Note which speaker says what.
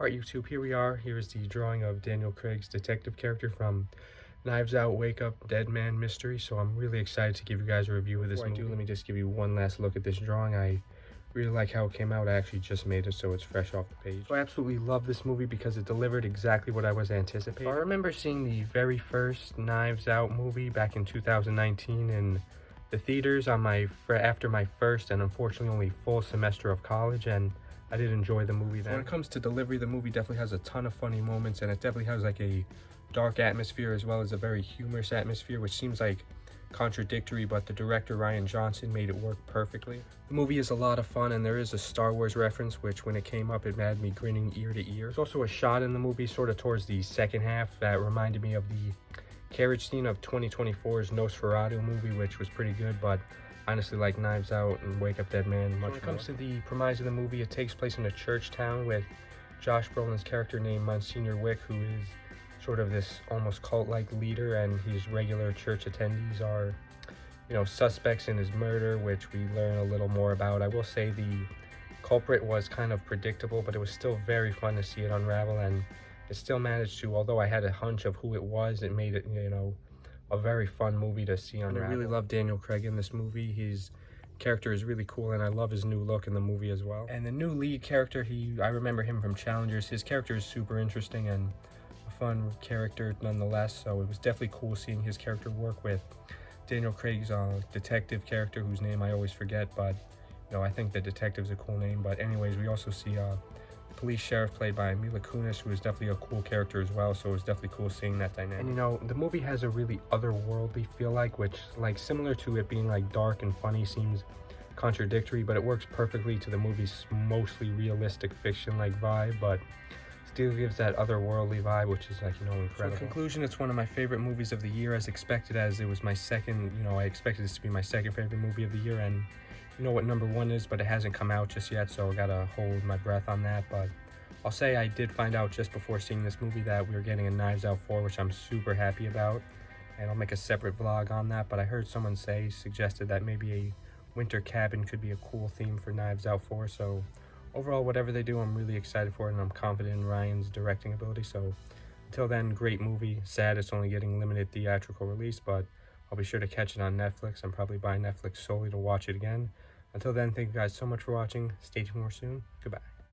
Speaker 1: Alright YouTube, here we are. Here is the drawing of Daniel Craig's detective character from Knives Out, Wake Up, Dead Man Mystery. So I'm really excited to give you guys a review of this movie. Let me just give you one last look at this drawing. I really like how it came out. I actually just made it so it's fresh off the page. So I absolutely love this movie because it delivered exactly what I was anticipating. So I remember seeing the very first Knives Out movie back in 2019 in the theaters on after my first and unfortunately only full semester of college, and I did enjoy the movie then. When it comes to delivery, the movie definitely has a ton of funny moments, and it definitely has like a dark atmosphere as well as a very humorous atmosphere, which seems like contradictory, but the director Rian Johnson made it work perfectly. The movie is a lot of fun, and there is a Star Wars reference, which when it came up, it had me grinning ear to ear. There's also a shot in the movie sort of towards the second half that reminded me of the carriage scene of 2024's Nosferatu movie, which was pretty good, but honestly like Knives Out and Wake Up Dead Man much more. When it comes to the premise of the movie, it takes place in a church town with Josh Brolin's character named Monsignor Wick, who is sort of this almost cult-like leader, and his regular church attendees are, suspects in his murder, which we learn a little more about. I will say the culprit was kind of predictable, but it was still very fun to see it unravel, and it still managed to, although I had a hunch of who it was, it made it, a very fun movie to see unravel. And I really love Daniel Craig in this movie. His character is really cool, and I love his new look in the movie as well. And the new lead character, I remember him from Challengers. His character is super interesting and a fun character nonetheless, so it was definitely cool seeing his character work with Daniel Craig's detective character, whose name I always forget, but I think the detective's a cool name. But anyways, we also see police sheriff played by Mila Kunis, who is definitely a cool character as well, so it was definitely cool seeing that dynamic. And the movie has a really otherworldly feel, which similar to it being dark and funny seems contradictory, but it works perfectly to the movie's mostly realistic fiction vibe, but still gives that otherworldly vibe, which is incredible. So in conclusion, it's one of my favorite movies of the year, as expected, as it was my second, I expected this to be my second favorite movie of the year, and you know what number one is, but it hasn't come out just yet, so I gotta hold my breath on that. But I'll say I did find out just before seeing this movie that we were getting a Knives Out 4, which I'm super happy about, and I'll make a separate vlog on that. But I heard someone suggested that maybe a winter cabin could be a cool theme for Knives Out 4, so overall, whatever they do, I'm really excited for it, and I'm confident in Ryan's directing ability. So until then, great movie. Sad it's only getting limited theatrical release, but I'll be sure to catch it on Netflix. I'm probably buying Netflix solely to watch it again. Until then, thank you guys so much for watching. Stay tuned more soon. Goodbye.